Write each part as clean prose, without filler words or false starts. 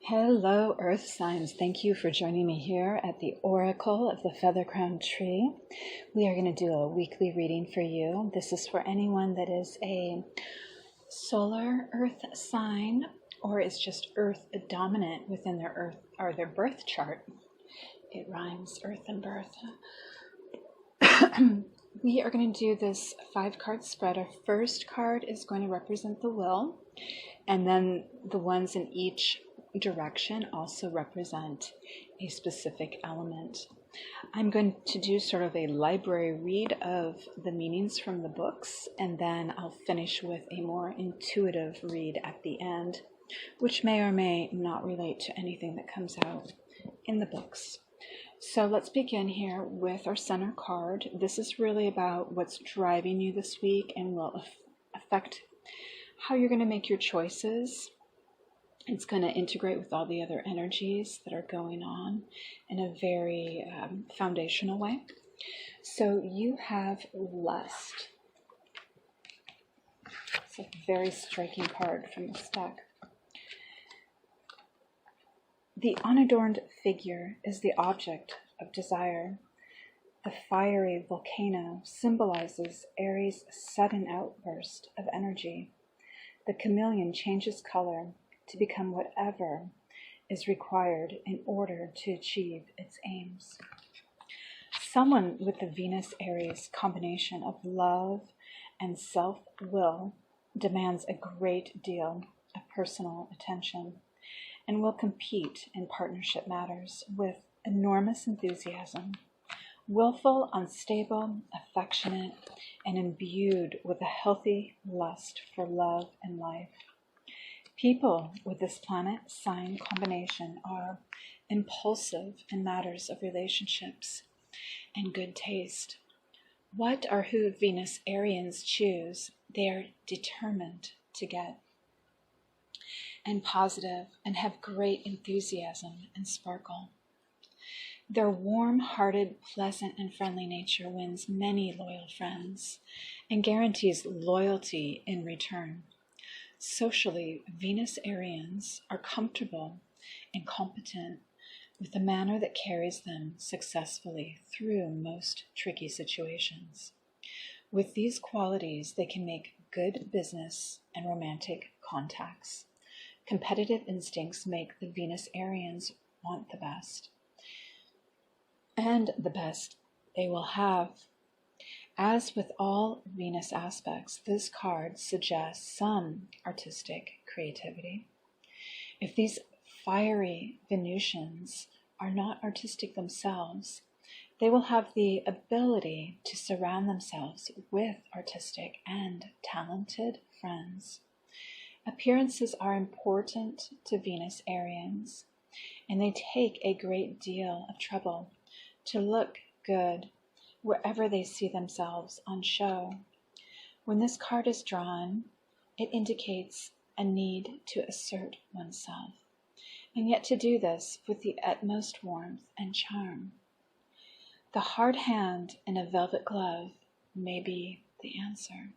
Hello, Earth signs. Thank you for joining me here at the Oracle of the Feather Crown Tree. We are going to do a weekly reading for you. This is for anyone that is a solar Earth sign or is just Earth dominant within their Earth or their birth chart. It rhymes, Earth and birth. We are going to do this 5-card spread. Our first card is going to represent the will, and then the ones in each direction also represent a specific element. I'm going to do sort of a library read of the meanings from the books, and then I'll finish with a more intuitive read at the end, which may or may not relate to anything that comes out in the books. So let's begin here with our center card. This is really about what's driving you this week and will affect how you're going to make your choices. It's going to integrate with all the other energies that are going on in a very foundational way. So you have lust. It's a very striking card from this deck. The unadorned figure is the object of desire. The fiery volcano symbolizes Aries' sudden outburst of energy. The chameleon changes color to become whatever is required in order to achieve its aims. Someone with the Venus-Aries combination of love and self-will demands a great deal of personal attention and will compete in partnership matters with enormous enthusiasm. Willful, unstable, affectionate, and imbued with a healthy lust for love and life. People with this planet sign combination are impulsive in matters of relationships and good taste. What or who Venus Arians choose, they are determined to get, and positive, and have great enthusiasm and sparkle. Their warm-hearted, pleasant, and friendly nature wins many loyal friends and guarantees loyalty in return. Socially, Venus Arians are comfortable and competent with a manner that carries them successfully through most tricky situations. With these qualities, they can make good business and romantic contacts. Competitive instincts make the Venus Arians want the best, and the best they will have. As with all Venus aspects, this card suggests some artistic creativity. If these fiery Venusians are not artistic themselves, they will have the ability to surround themselves with artistic and talented friends. Appearances are important to Venus Arians, and they take a great deal of trouble to look good wherever they see themselves on show. When this card is drawn, it indicates a need to assert oneself, and yet to do this with the utmost warmth and charm. The hard hand in a velvet glove may be the answer.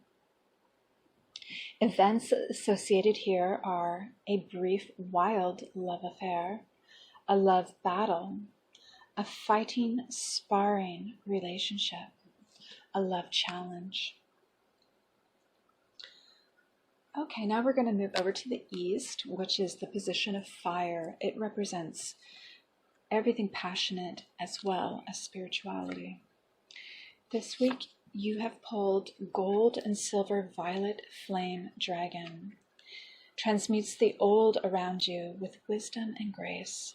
Events associated here are a brief, wild love affair, a love battle, a fighting, sparring relationship, a love challenge. Okay, now we're going to move over to the east, which is the position of fire. It represents everything passionate as well as spirituality. This week, you have pulled Gold and Silver Violet Flame Dragon. Transmutes the old around you with wisdom and grace.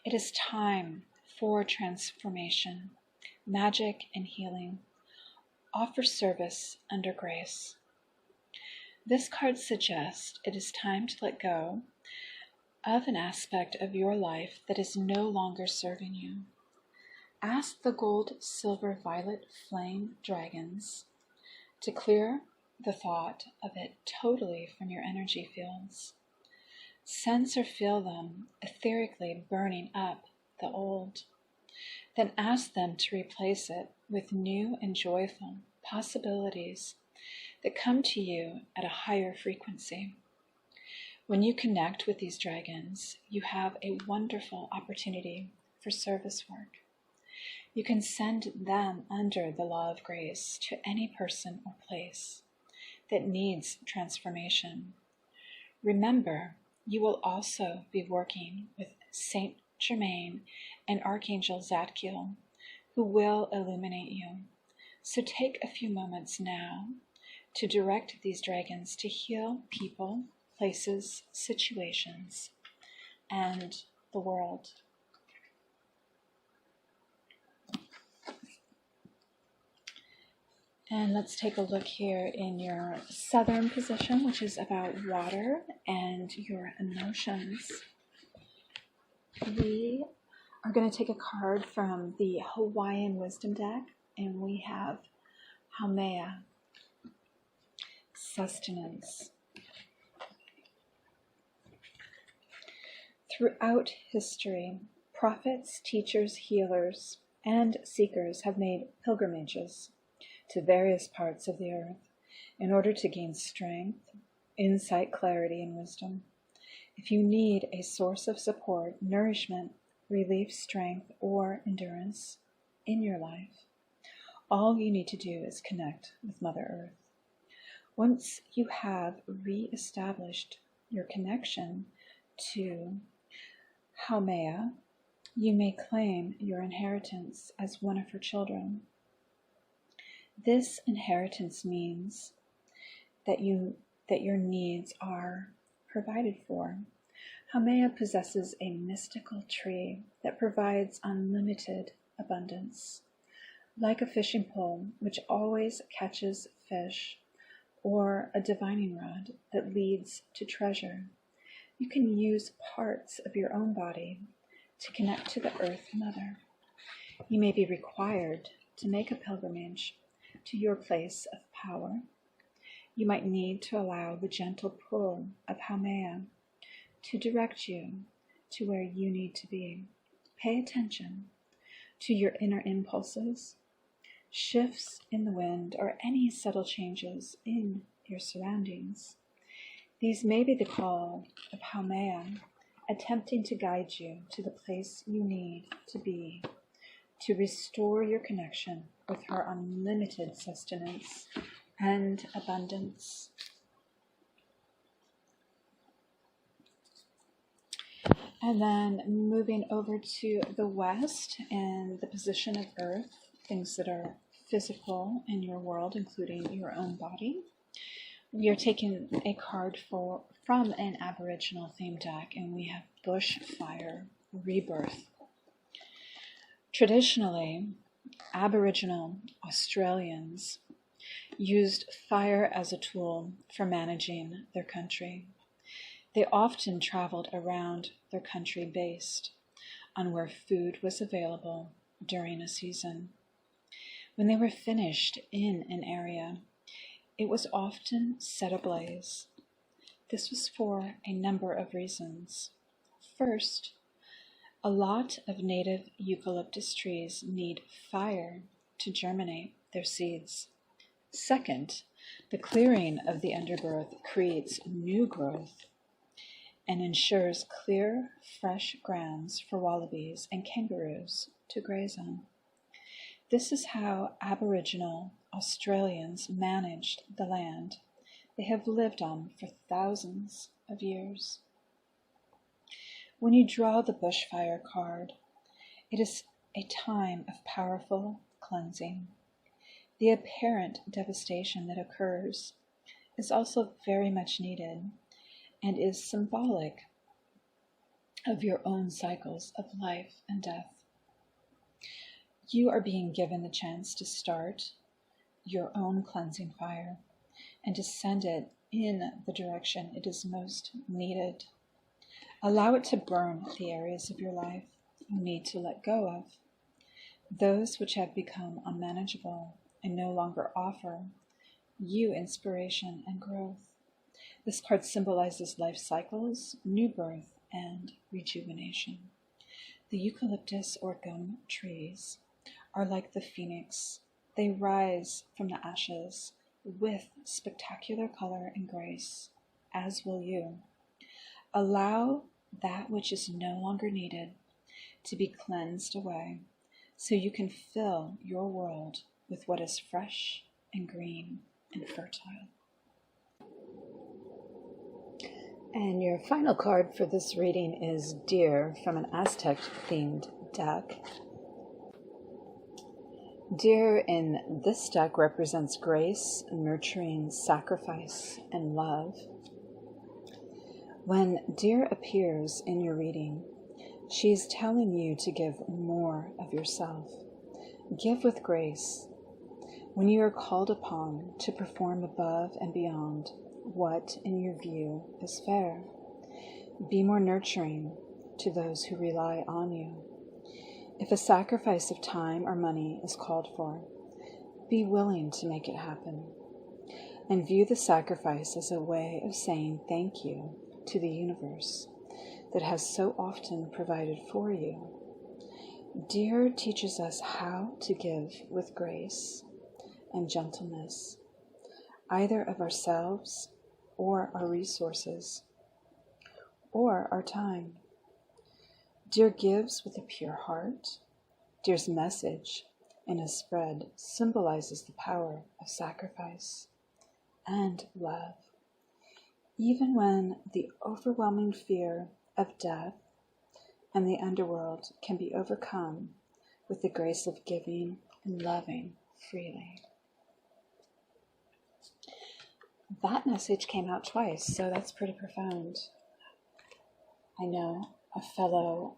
It is time for transformation, magic, and healing. Offer service under grace. This card suggests it is time to let go of an aspect of your life that is no longer serving you. Ask the Gold, Silver, Violet Flame Dragons to clear the thought of it totally from your energy fields. Sense or feel them etherically burning up the old. Then ask them to replace it with new and joyful possibilities that come to you at a higher frequency. When you connect with these dragons, you have a wonderful opportunity for service work. You can send them under the law of grace to any person or place that needs transformation. Remember, you will also be working with Saint Germain and Archangel Zadkiel, who will illuminate you. So take a few moments now to direct these dragons to heal people, places, situations, and the world. And let's take a look here in your southern position, which is about water and your emotions. We are going to take a card from the Hawaiian Wisdom deck, and we have Haumea, sustenance. Throughout history, prophets, teachers, healers, and seekers have made pilgrimages to various parts of the earth in order to gain strength, insight, clarity, and wisdom. If you need a source of support, nourishment, relief, strength, or endurance in your life, all you need to do is connect with Mother Earth. Once you have re-established your connection to Haumea, you may claim your inheritance as one of her children. This inheritance means that your needs are provided for. Haumea possesses a mystical tree that provides unlimited abundance. Like a fishing pole which always catches fish, or a divining rod that leads to treasure, you can use parts of your own body to connect to the Earth Mother. You may be required to make a pilgrimage to your place of power. You might need to allow the gentle pull of Haumea to direct you to where you need to be. Pay attention to your inner impulses, shifts in the wind, or any subtle changes in your surroundings. These may be the call of Haumea attempting to guide you to the place you need to be, to restore your connection with her unlimited sustenance and abundance. And then moving over to the west and the position of Earth, things that are physical in your world, including your own body. We are taking a card from an Aboriginal theme deck, and we have Bushfire Rebirth. Traditionally, Aboriginal Australians used fire as a tool for managing their country. They often traveled around their country based on where food was available during a season. When they were finished in an area, it was often set ablaze. This was for a number of reasons. First, a lot of native eucalyptus trees need fire to germinate their seeds. Second, the clearing of the undergrowth creates new growth and ensures clear, fresh grounds for wallabies and kangaroos to graze on. This is how Aboriginal Australians managed the land they have lived on for thousands of years. When you draw the bushfire card, it is a time of powerful cleansing. The apparent devastation that occurs is also very much needed and is symbolic of your own cycles of life and death. You are being given the chance to start your own cleansing fire and to send it in the direction it is most needed. Allow it to burn the areas of your life you need to let go of, those which have become unmanageable and no longer offer you inspiration and growth. This card symbolizes life cycles, new birth, and rejuvenation. The eucalyptus or gum trees are like the phoenix. They rise from the ashes with spectacular color and grace, as will you. Allow that which is no longer needed to be cleansed away so you can fill your world with what is fresh and green and fertile. And your final card for this reading is Deer from an Aztec-themed deck. Deer in this deck represents grace, nurturing, sacrifice, and love. When Deer appears in your reading, she is telling you to give more of yourself. Give with grace. When you are called upon to perform above and beyond what, in your view, is fair, be more nurturing to those who rely on you. If a sacrifice of time or money is called for, be willing to make it happen, and view the sacrifice as a way of saying thank you to the universe that has so often provided for you. Deer teaches us how to give with grace and gentleness, either of ourselves or our resources or our time. Deer gives with a pure heart. Deer's message in a spread symbolizes the power of sacrifice and love. Even when the overwhelming fear of death and the underworld can be overcome with the grace of giving and loving freely. That message came out twice, so that's pretty profound. I know a fellow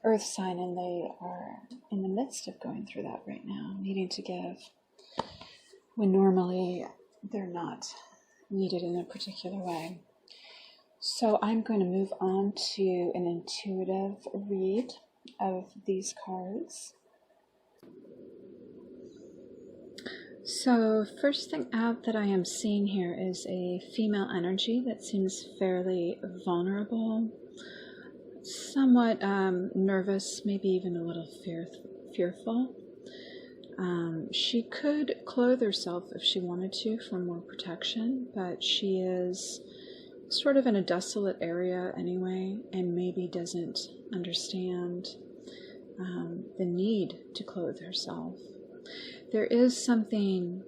earth sign, and they are in the midst of going through that right now, needing to give when normally they're not needed in a particular way. So I'm going to move on to an intuitive read of these cards. So first thing out that I am seeing here is a female energy that seems fairly vulnerable, somewhat nervous, maybe even a little fearful. She could clothe herself if she wanted to for more protection, but she is sort of in a desolate area anyway, and maybe doesn't understand the need to clothe herself. There is something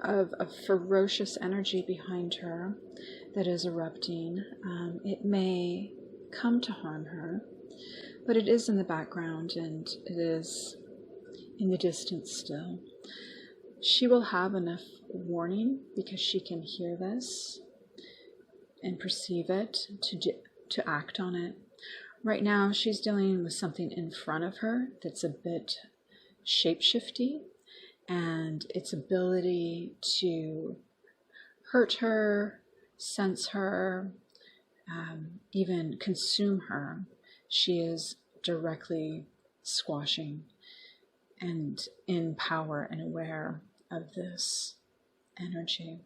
of a ferocious energy behind her that is erupting. It may come to harm her, but it is in the background and it is in the distance still. She will have enough warning because she can hear this and perceive it to act on it. Right now she's dealing with something in front of her that's a bit shapeshifty, and its ability to hurt her, sense her, even consume her, she is directly squashing and in power and aware of this energy.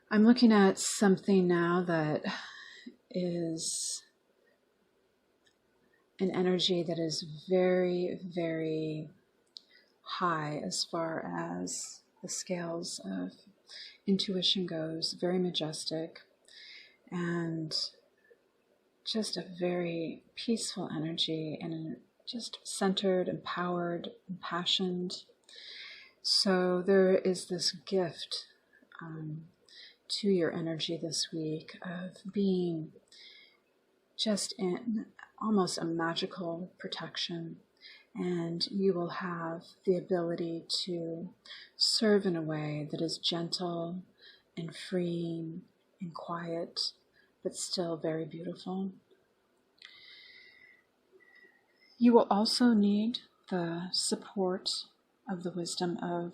I'm looking at something now that is an energy that is very, very high as far as the scales of intuition goes, very majestic, and just a very peaceful energy and just centered, empowered, impassioned. So there is this gift to your energy this week of being just in almost a magical protection, and you will have the ability to serve in a way that is gentle and freeing and quiet, but still very beautiful. You will also need the support of the wisdom of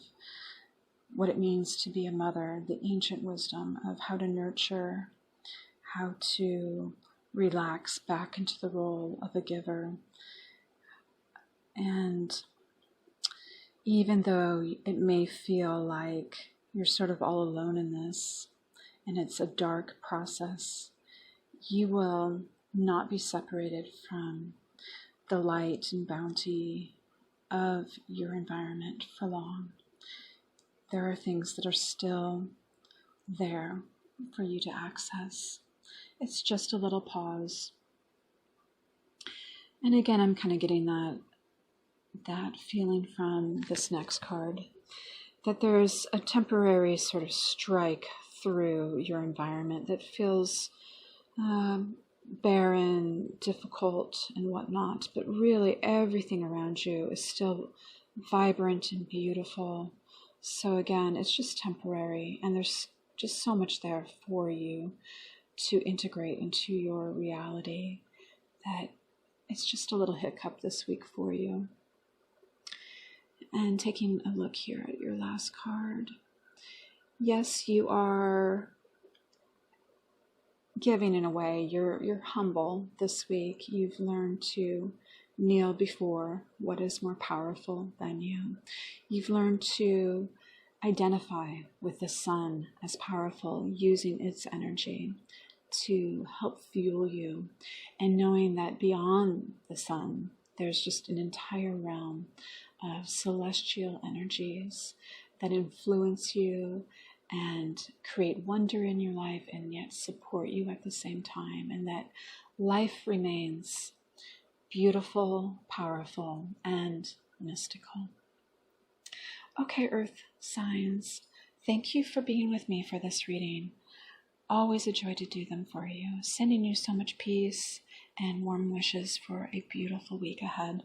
what it means to be a mother, the ancient wisdom of how to nurture, how to relax back into the role of a giver. And even though it may feel like you're sort of all alone in this, and it's a dark process, you will not be separated from the light and bounty of your environment for long. There are things that are still there for you to access. It's just a little pause. And again, I'm kind of getting that feeling from this next card, that there's a temporary sort of strike through your environment that feels barren, difficult, and whatnot, but really everything around you is still vibrant and beautiful. So again, it's just temporary, and there's just so much there for you to integrate into your reality that it's just a little hiccup this week for you. And taking a look here at your last card. Yes, you are giving in a way. You're humble this week. You've learned to kneel before what is more powerful than you. You've learned to identify with the sun as powerful, using its energy to help fuel you, and knowing that beyond the sun, there's just an entire realm of celestial energies that influence you and create wonder in your life and yet support you at the same time, and that life remains beautiful, powerful, and mystical. Okay, Earth signs, thank you for being with me for this reading. Always a joy to do them for you. Sending you so much peace and warm wishes for a beautiful week ahead.